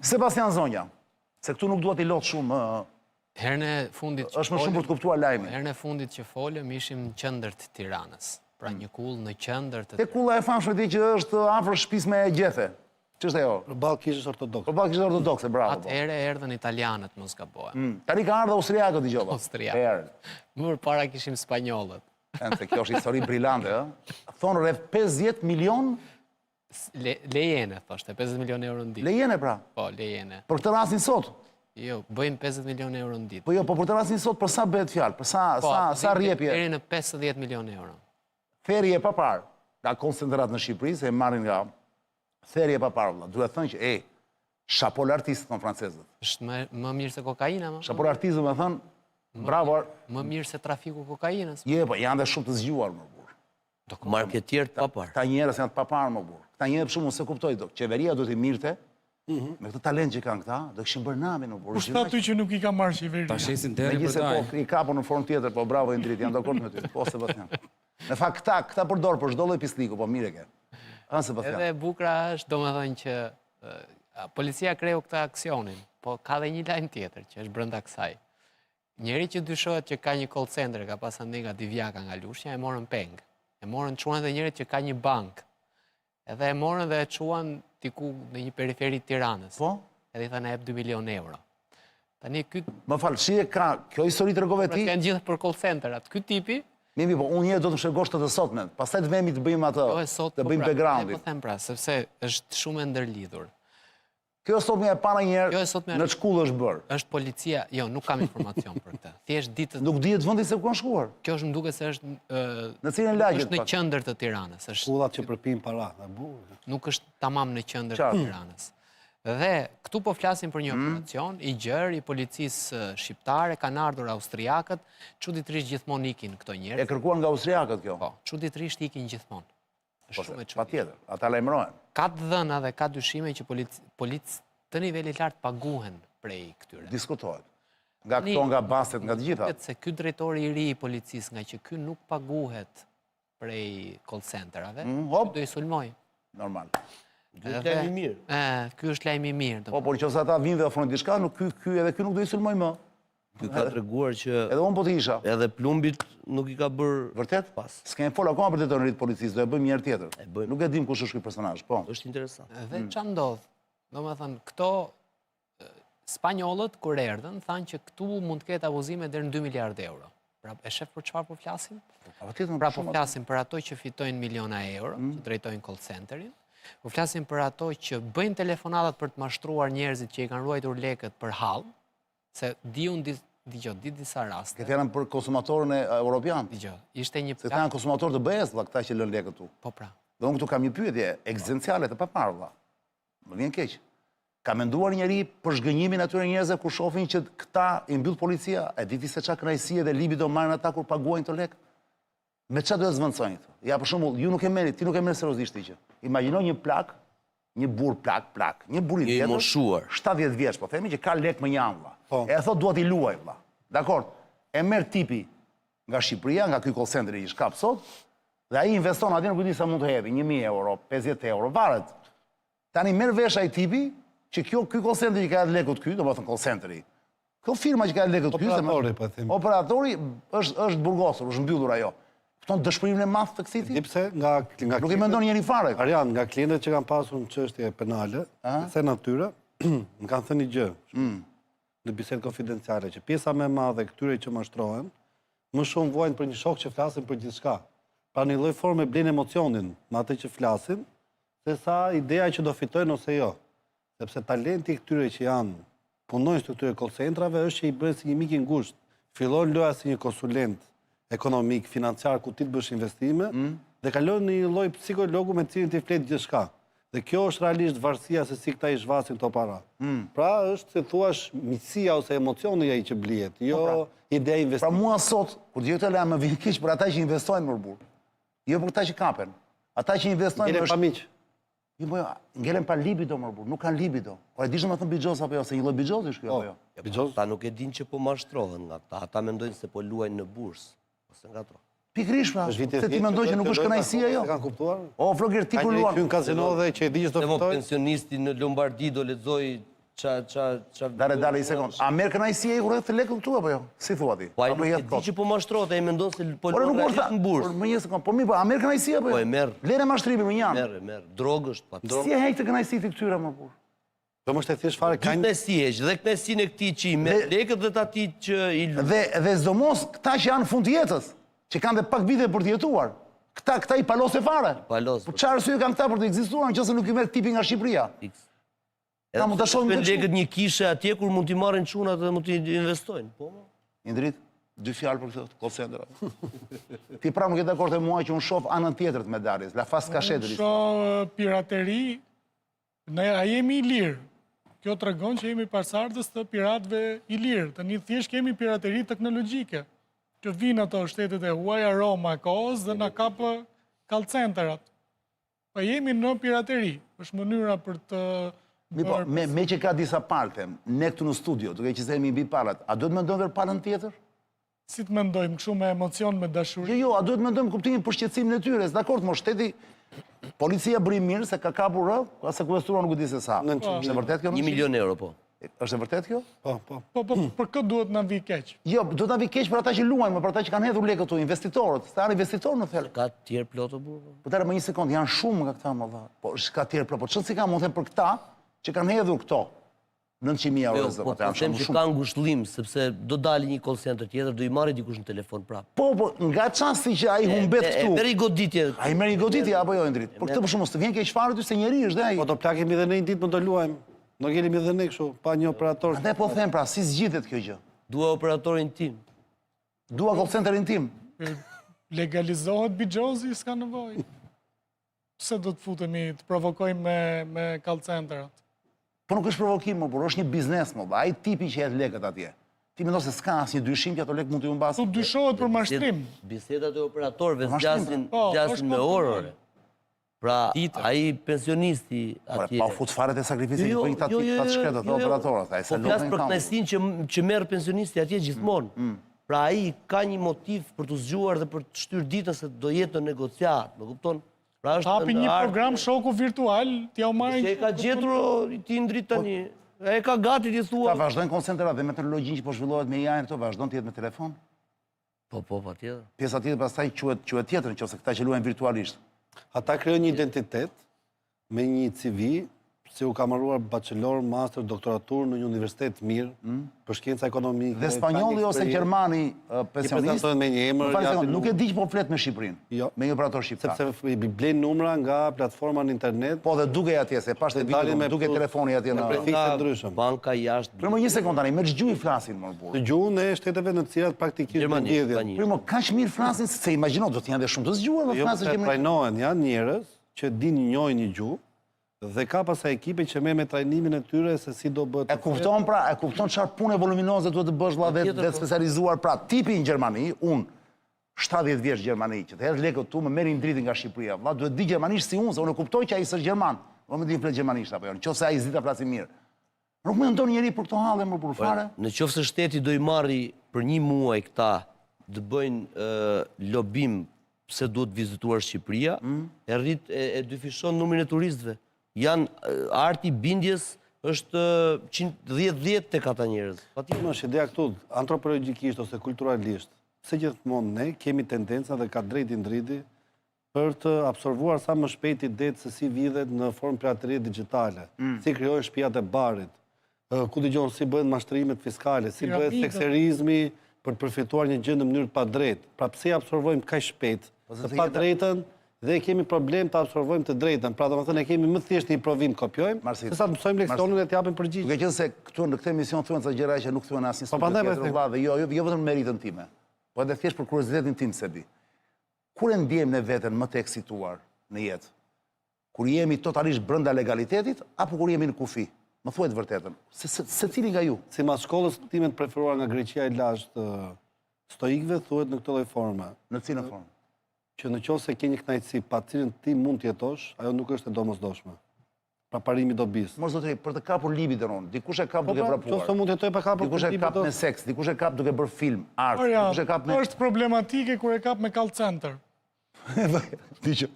Sebastian Zonja, se këtu nuk duhet i lot shumë... Herën e fundit që është më shumë për të kuptuar lajmin. Herën e fundit që folëm ishim në qendër të Tiranës. Pra një kull në qendër të... Te kulla e famshme ti që është afër shtëpisë me Gjethe. Ç'është ajo? Përballë kishës ortodokse. Përballë kishës ortodokse, bravo. Atëherë erdhën italianët, mos gabohem. Tani ka ardhur austriakët dëgjova. Austriakët. Më përpara kishim spanjollët. Se kjo është histori brillante, ë? Thonë rreth 50 milion lejene, thoshte, 50 milion euro në ditë. lejene pra. Po, lejene. Për këtë rastin sot. Jo, bëjmë 50 milion euro në ditë. Po jo, po për këtë rastin sot për sa bëhet fjalë? Për sa rrjepje? Deri në 50 milion euro. Theri e papar nga koncentrat në Shqipëri, se e marrin nga theri e papar, vëlla. Duhet thënë që chapeau l'artiste thon francezët. Është më mirë se kokaina, më. Chapeau l'artiste, më thënë, bravo. Më mirë se trafiku kokainës. Je, po janë dhe shumë të zgjuar, më burr. Marketier të papar. Këta njerëz janë të papar, më burr. Këta njerëz shumë se kuptoj dok. Qeveria duhet i mirte. Me këtë talent që kanë këta, do kishin bërë namin, më burr. Kushta ty që nuk i ka marrë qeveria? Ta shesin deri për Megjithëse daj. po i kapun në formë tjetër, po bravo Indrit, janë dakord me ty. Po Sebastian. Në fakt këta përdor për çdo lloj pisliku, po mire ke. Sebastian. Edhe bukra është, domethënë që policia kreu këtë aksionin, po ka dhe një lajm tjetër që është brenda kësaj. Njeri që dyshohet që ka një call center, ka pas ande nga Divjaka nga Lushnja, e morën peng. E morën çuan edhe njerit që ka një bank. Edhe e morën dhe e çuan diku në një periferi të Tiranës. Po? Edhe i thanë jep 2 milion euro. Tani ky Më fal, shije ka kjo histori tregove ti? janë gjithë për call centerat. Ky tipi Mimi, po unë njerë do të më shërgosh të sotmen, pastaj të vemi të bëjmë atë, të bëjmë backgroundin. Po them pra, sepse është shumë e ndërlidhur. Kjo sot më e para njerë në në shkullë është bërë. Është policia, jo, nuk kam informacion për këtë. Thjesht ditët... Nuk dihet vendi se ku kanë shkuar. Kjo është më duket se është... Në cilën lagjet? Është në qendër të Tiranës. Shkullat që përpin para, e burr. Nuk është tamam në qendër të Tiranës. Dhe këtu po flasim për një operacion, i gjerë, i policisë shqiptare, kanë ardhur austriakët, çuditërisht gjithmonë ikin këto njerëz. E kërkuan nga austriakët kjo? Po, çuditërisht ikin gjithmonë. Patjetër, ata lajmërohen. Ka të dhëna dhe ka dyshime që policë të nivelit lartë paguhen prej këtyre. Diskutohet. Nga këto, nga bastet, nga të gjitha. Se ky drejtori i ri i policisë, nga që ky nuk paguhet prej call centerave, do i sulmoj. Normal. Ky është lajmi mirë. Ky është lajmi mirë. Po, por nëse ata vinë dhe ofrojnë diçka, edhe ky nuk do i sulmoj më. Ky ka treguar që edhe unë po të isha. Edhe plumbit nuk i ka bërë vërtet pas. S'kem fol akoma për drejtorin e policisë, do e bëjmë një herë tjetër. Nuk e dim kush është ky personazh, po. Është interesant. Dhe ç'a ndodh? Domethënë, këto spanjollët kur erdhën thanë që këtu mund të ketë abuzime deri në 2 miliardë euro. Pra e shef për çfarë po flasim? Pra po flasim për ato që fitojnë miliona euro, që drejtojnë call centerin. Po flasim për ato që bëjnë telefonatat për të mashtruar njerëzit që i kanë ruajtur lekët për hall, se di disa raste. Këtë janë për konsumatorën e europian. Ishte një se ta janë konsumatorë të BE-s, këta që lënë lekët tu. Po pra. Dhe unë këtu kam një pyetje ekzistenciale të paparë, vëlla. Më vjen keq. Ka menduar njëri për zhgënjimin atyre njerëzve kur shohin që këta i mbyll policia, e di ti se çka kënaqësie dhe libido marrin ata kur paguajnë këto lekë? Me çfarë do të zvendçojnë këto? Ja për shembull, ju nuk e merrit, ti nuk e merr seriozisht ti që. Imagjino një plak, një burr plak, një burr i vjetër, i moshuar, 70 vjeç, po themi që ka lekë më një vëlla. E thot dua ti luaj vëlla. Dakor? E merr tipi nga Shqipëria, nga ky call center i shkap sot, dhe ai investon aty, nuk e di sa mund të hedhë, 1000 euro, 50 euro, varet. Tani merr vesh ai tipi që ky call center i ka lekët ky, domethënë call centeri. Kjo firma që ka lekët ky, operatori është burgosur, është mbyllur ajo. Këton dëshpërimin e madh të kësaj? Dipse nga nuk i mendon njëri fare. Arian, nga klientët që kanë pasur në çështje penale, se natyre, më kanë thënë një gjë, në bisedë konfidenciale, që pjesa më e madhe këtyre që mashtrohen, më shumë vojnë për një shok që flasin për gjithçka. Pra në një lloj forme blen emocionin me atë që flasin, sesa ideja që do fitojnë ose jo. Sepse talenti këtyre që janë punojnë të këtyre call centrave është që i bën si një mik i ngushtë. Fillon loja si një konsulent ekonomik, financiar, ku ti të bësh investime, dhe kalon në një lloj psikologu me cilin ti flet gjithçka. Dhe kjo është realisht varësia se si këta i zhvasin këto para. Pra është, se thuash, miqësia ose emocioni ai që blihet, jo ideja investime. Pra mua sot, kur djeg të lajm më vjen keq për ata që investojnë më burr. Jo për ata që kapen. Ata që investojnë është pa miq. Ngelen pa libido, më burr, nuk kanë libido. Po e dishëm më thënë bigjoz apo jo, se një lloj bigjozi është kjo apo jo? Ta nuk e din që po mashtrohen nga ta. Ata mendojnë se po luajnë në bursë. Ose nga tro. Pikrish pra, se ti mendoj që nuk është kënaqësia jo. Se kanë kuptuar? O, Flogir, ti kur luan. Hyn kazino dhe që e di që do Dhe mo fitoj. pensionisti në Lombardi do lexoj Dale, i sekond. A merr kënaqësia i kur të lekë këtu apo jo? Si thua ti? Po ai Apo nuk e jetë di kot? që po mashtrohet, ai mendon se po Por luajnë nuk realisht është në bursë. Më një sekond, po mi, a merr kënaqësia apo jo? Po e merr. Lere mashtrimin më janë. Merr. Drogë është pa. Si e heq të kënaqësitë këtyre më burr? Do më shte thjesht fare Ka kënaqësi heq dhe kënaqësinë e këtij që i merr lekët dhe të atij që i luan. Dhe sidomos këta që janë fund jetës, që kanë dhe pak vite për të jetuar. Këta i palose fare. Palos. Po çfarë arsye kanë këta për të ekzistuar nëse nuk i merr tipi nga Shqipëria? Ta mund të shohim me kështu. lekët një kishe atje kur mund t'i marrin çunat dhe mund t'i investojnë. Po. Indrit, dy fjalë për këtë call center. Ti pra nuk je dakord me mua që unë shoh anën tjetër të medaljes, la fas kashetë. Shoh pirateri, ne a jemi i lirë. Kjo tregon që jemi pasardhës të piratëve i lirë. Tani thjesht kemi pirateri teknologjike. Që vinë ato shtetet e huaja Roma, Kos dhe na kapë call centerat. Po jemi në pirateri. Është mënyra për të Me që ka disa parte, ne këtu në studio, duke që se jemi mbi palat, a duhet mendojmë për palën tjetër? Si të mendojmë, kështu me emocion, me dashuri? Jo, a duhet mendojmë kuptimin për shqetësimin e tyre, dakord, mo shteti, policia bëri mirë se ka kapur rë, ka sekuestruar nuk e di se sa. Është e vërtet kjo? 1 milion euro, po. Është e vërtet kjo? Po. Po, për këtë duhet na vi keq. Jo, duhet na vi keq për ata që luajnë, për ata që kanë hedhur lekë këtu, investitorët, se janë investitorë në thelb. Ka të tjerë plotë burr. Po tërë më një sekond, janë shumë nga këta më dha. Po ka tjerë, po çfarë si ka mund të them për këta që kanë hedhur këto 900.000 euro zë, Po po janë them shumë që shumë. ka ngushëllim, sepse do dali një call center tjetër, do i marrë dikush në telefon prapë. Po, nga çasti që ai humbet këtu. Merr i goditje. Ai merr një goditje apo jo Indrit? Por këtë për shkak të vjen keq fare ty se njeri është dhe ai. Po do plakemi dhe ne një ditë më do luajmë. Nuk jemi dhe ne kështu, pa një operator. Andaj po them pra, si zgjidhet kjo gjë? Dua operatorin tim. Dua call centerin tim. Legalizohet bigjozi, s'ka nevojë. Pse do të futemi, të provokojmë me call centerat? Po nuk është provokim, por është një biznes, më ai tipi që hedh lekët atje. Ti mendon se s'ka asnjë dyshim që ato lekë mund të humbas? Tu dyshohet për mashtrim. Bisedat e operatorëve Mashtrim, zgjasin me orë. Pra, ai pensionisti atje. Pa fut fare të sakrificë që bëjnë këta shkretë të operatorët. Ai sa Po flas për kënaqësinë që merr pensionisti atje gjithmonë. Pra ai ka një motiv për të zgjuar dhe për të shtyr ditën se do jetë në negociat, më kupton? Pra është Hapi një program shoku virtual, t'ja u marrin. që e ka gjetur ti Indrit tani. E ka gati ti thua. Ta vazhdojnë call centerat dhe me teknologjinë që po zhvillohet me AI këto vazhdon të jetë me telefon. Po, patjetër. Pjesa tjetër pastaj quhet tjetër nëse këta që luajnë virtualisht. Ata krijojnë një identitet me një CV, se u ka marruar bachelor, master, doktoratur në një universitet mirë, për shkenca ekonomike. Dhe spanjolli ose gjermani pensionist, prezentojnë me një emër. nuk e di që po flet me Shqipërinë, Jo. me një operator shqiptar. Sepse i blen numra nga platforma në internet. Po dhe duke atje, se pas të dalin me video, duke telefoni atje në... prefikse ndryshëm. Banka jashtë. Për më një sekund tani, me ç'gjuhë flasin më burr. Të gjuhën e shteteve në të cilat praktikisht Gjermani, ndjedhjen. Spani. Për më kaq mirë flasin se imagjino do të janë dhe shumë të zgjuar më Jo, flasin se që trajnohen, janë njerëz që njohin një gjuhë dhe ka pasaj ekipe që merr me trajnimin e tyre se si do bëhet. E kupton pra, e kupton çfarë punë voluminoze duhet të bësh vëlla vetë specializuar pra tipi në Gjermani, unë 70 vjeç Gjermani që të hedh lekët tu më merr Indritin nga Shqipëria. Vëlla duhet di gjermanisht si unë, se unë e kuptoj që ai s'është gjerman. Unë më di flet gjermanisht apo jo, nëse ai zita flasin mirë. Nuk më ndon njëri për këto halle më për fare. Në qoftë se shteti do i marri për 1 muaj këta të bëjnë lobim pse duhet vizituar Shqipëria, e rrit e dyfishon numrin e turistëve. Janë arti bindjes është 10-10 tek ata njerëz. Patjetër është ideja këtu, antropologjikisht ose kulturalisht, se gjithmonë ne kemi tendenca dhe ka drejt Indriti për të absorbuar sa më shpejt idetë se si vidhet në formë piraterie digjitale, si krijohen shtëpiat e barit, ku dëgjon si bëhen mashtrimet fiskale, si bëhet sekserizmi për të përfituar një gjë në mënyrë të padrejtë. Pra pse absorbojmë kaq shpejt të padrejtën dhe kemi problem të absorbojmë të drejtën. Pra domethënë ne kemi më thjesht një provim të kopjojmë, sesa të mësojmë leksionin dhe të japim përgjigje. Duke qenë se këtu në këtë emision thuhen ca gjëra që nuk thuhen asnjë studio tjetër vëlla dhe jo vetëm meritën time, po edhe thjesht për kuriozitetin tim se di. Kur e ndjejmë ne veten më të eksituar në jetë? Kur jemi totalisht brenda legalitetit apo kur jemi në kufi? Më thuaj të vërtetën. Se cili nga ju? Sipas shkollës time të preferuar nga Greqia e lashtë stoikëve thuhet në këtë lloj forme. Në cilën formë? Që në qoftë se ke një kënaqësi pa cilën ti mund të jetosh, ajo nuk është e domosdoshme. Pra parimi do bis. Mos zotëri, për të kapur libidon, dikush e kap duke Qo vrapuar. së mund të jetoj pa kapur Dikush e kap me seks, dikush e kap duke bërë film, art, Orja, dikush e kap me... është problematike kur e kap me call center. Diqë.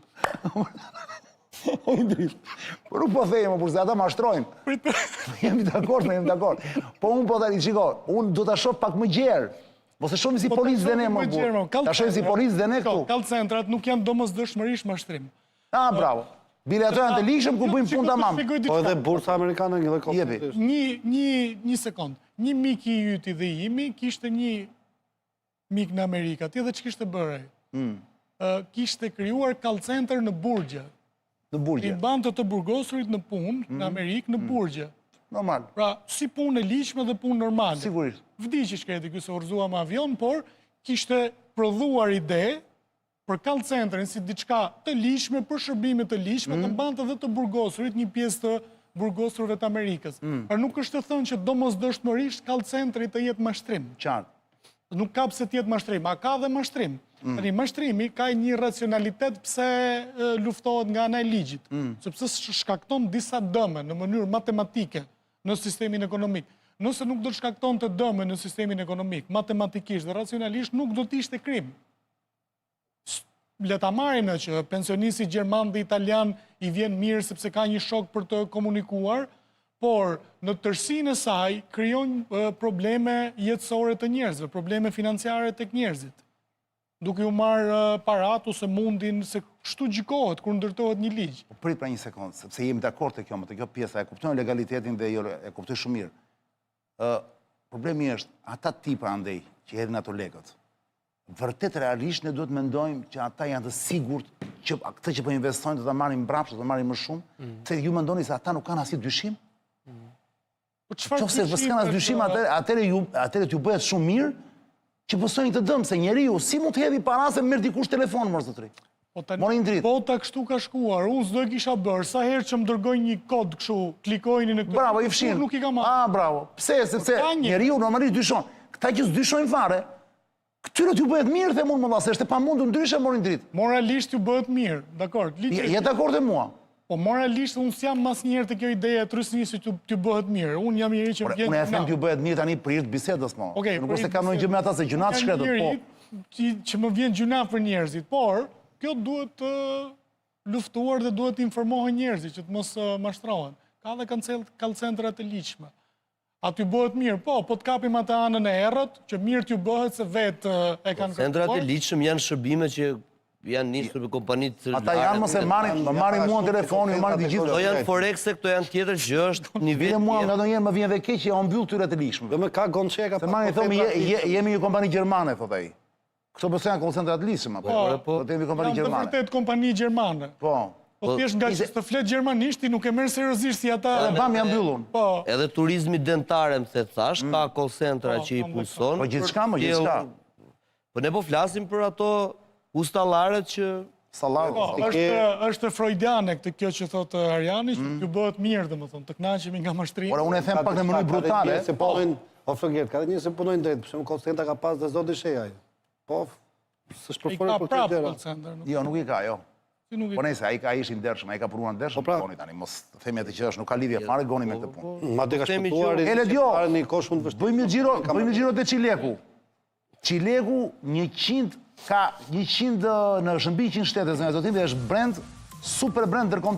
O Indrit, por nuk po thejmë, por se ata mashtrojnë. Jemi dakord, jemi dakord. Po unë po tani, shiko, unë do të shoh pak më gjerë. Mos e shohim si policë dhe ne më burë. Ta shohim si policë dhe ne këtu. Call centrat nuk janë domosdoshmërisht mashtrim. Ah, bravo. Bile ato janë të lishëm ku bëjmë punë tamam. Po edhe bursa amerikane një dhe Jepi. Një sekond. Një mik i yti dhe imi kishte një mik në Amerikë. Ti dhe që kishte bërë? Kishte krijuar call center në burgje. Në I burgje. bante të burgosurit në punë në Amerikë në burgje. Normal. Pra, si punë e ligjshme dhe punë normale. Sigurisht. Vdiqi shkreti ky se urzua me avion, por kishte prodhuar ide për call centrin si diçka të ligjshme, për shërbime të ligjshme, të mbante dhe të burgosurit një pjesë të burgosurve të Amerikës. Por nuk është të thënë që domosdoshmërisht call centri të jetë mashtrim. Qartë. Nuk ka pse të jetë mashtrim, a ka dhe mashtrim. Tani mashtrimi ka një racionalitet pse luftohet nga ana e ligjit, sepse shkakton disa dëme në mënyrë matematike në sistemin ekonomik. Nëse nuk do të shkakton të dëme në sistemin ekonomik, matematikisht dhe racionalisht nuk do të ishte krim. Le ta marrim që pensionisti gjerman dhe italian i vjen mirë sepse ka një shok për të komunikuar, por në tërësinë e saj krijon probleme jetësore të njerëzve, probleme financiare tek njerëzit. Duke u marrë parat ose mundin se kështu gjikohet kur ndërtohet një ligj. Prit pra një sekundë, sepse jemi dakord te kjo, me kjo pjesa, e kuptojnë legalitetin dhe jo e kuptoj shumë mirë. Problemi është, ata tipa andej që hedhin ato lekët, vërtet realisht ne duhet mendojmë që ata janë të sigurt që këtë që po investojnë do ta marrin mbrapsht, do ta marrin më shumë, se ju mendoni se ata nuk kanë asnjë dyshim? Qofse s'kan as dyshim, atëre t'ju bëhet shumë mirë që pësojnë të dëmë, se njeriu si mund të hedhi para se merr dikush telefon, mërë zotëri. Mori ndrit. Po ta kështu ka shkuar, unë s'do e kisha bërë, sa herë që më dërgoj një kod kështu, klikojni në këtë. Bravo, i fshin. Nuk i ka marrë. Ah, bravo. Pse, sepse njeriu normalisht dyshon. Këta që s'dyshojnë fare, këtyre t'ju bëhet mirë, the mund më dha, se është e pamundur ndryshe, mori ndrit. Moralisht ju bëhet mirë, dakor. Je dakord e mua. Po moralisht unë s'jam mas njerë të kjo ideja e trysnisë që t'ju bëhet mirë. Unë jam njëri që vjen gjuna. Unë e them t'ju bëhet mirë tani për të bisedës, mo. Nuk është se kam ndonjë gjë me ata se gjunat shkretët, po. Që më vjen gjuna për njerëzit, por kjo duhet të luftuar dhe duhet të informohen njerëzit që të mos mashtrohen. Ka dhe call centra të ligjshme. A t'ju bëhet mirë, po t'kapim atë anën e errët, që mirë t'ju bëhet se vetë e kanë kërkuar. Centrat e ligjshëm janë shërbime që janë nisur me kompanitë. Ata janë mëse marrin mua në telefon, ju marrin të gjithë. Këto janë forexe, këto janë tjetër që është nivel. Dhe mua nga ndonjëherë më vjen dhe keq që ja mbyll tyre të ligjshëm. Dhe më ka gonçeka. Se marrin thonë jemi një kompani gjermane, thot ai. Këto besoj janë koncentrat të ligjshëm apo? Po, jemi kompani gjermane. Janë vërtet kompani gjermane. Po. Po thjesht nga që të flet gjermanisht, ti nuk e merr seriozisht si ata. Edhe bam janë mbyllur. Po. Edhe turizmi dentare, më the thash, ka call centra që i punson. Po gjithçka, më gjithçka. Po ne po flasim për ato ustallarët që Është freudiane këtë kjo që thotë Arjani, që ju bëhet mirë, domethënë, të kënaqemi nga mashtrimi. Ora unë e them pak në mënyrë brutale. Se punojnë, o Floget, ka dhe një se punojnë drejtë, për shumë call center ka pas dhe zoti shejaj. Po, s'është përforë për këtë gjëra. Jo, nuk i ka, jo. Po nëse ai ka ish i ndershëm, ai ka punuar ndershëm, poni tani, mos themi atë që është, nuk ka lidhje fare goni me këtë punë. Ma dhe ka shpëtuar një kosh mund të vështirë. Bëjmë xhiro te Çileku. Çileku 100 ka 100 në shëmbi 100 shtete, zënë, është brand, super brand ndërkombëtar.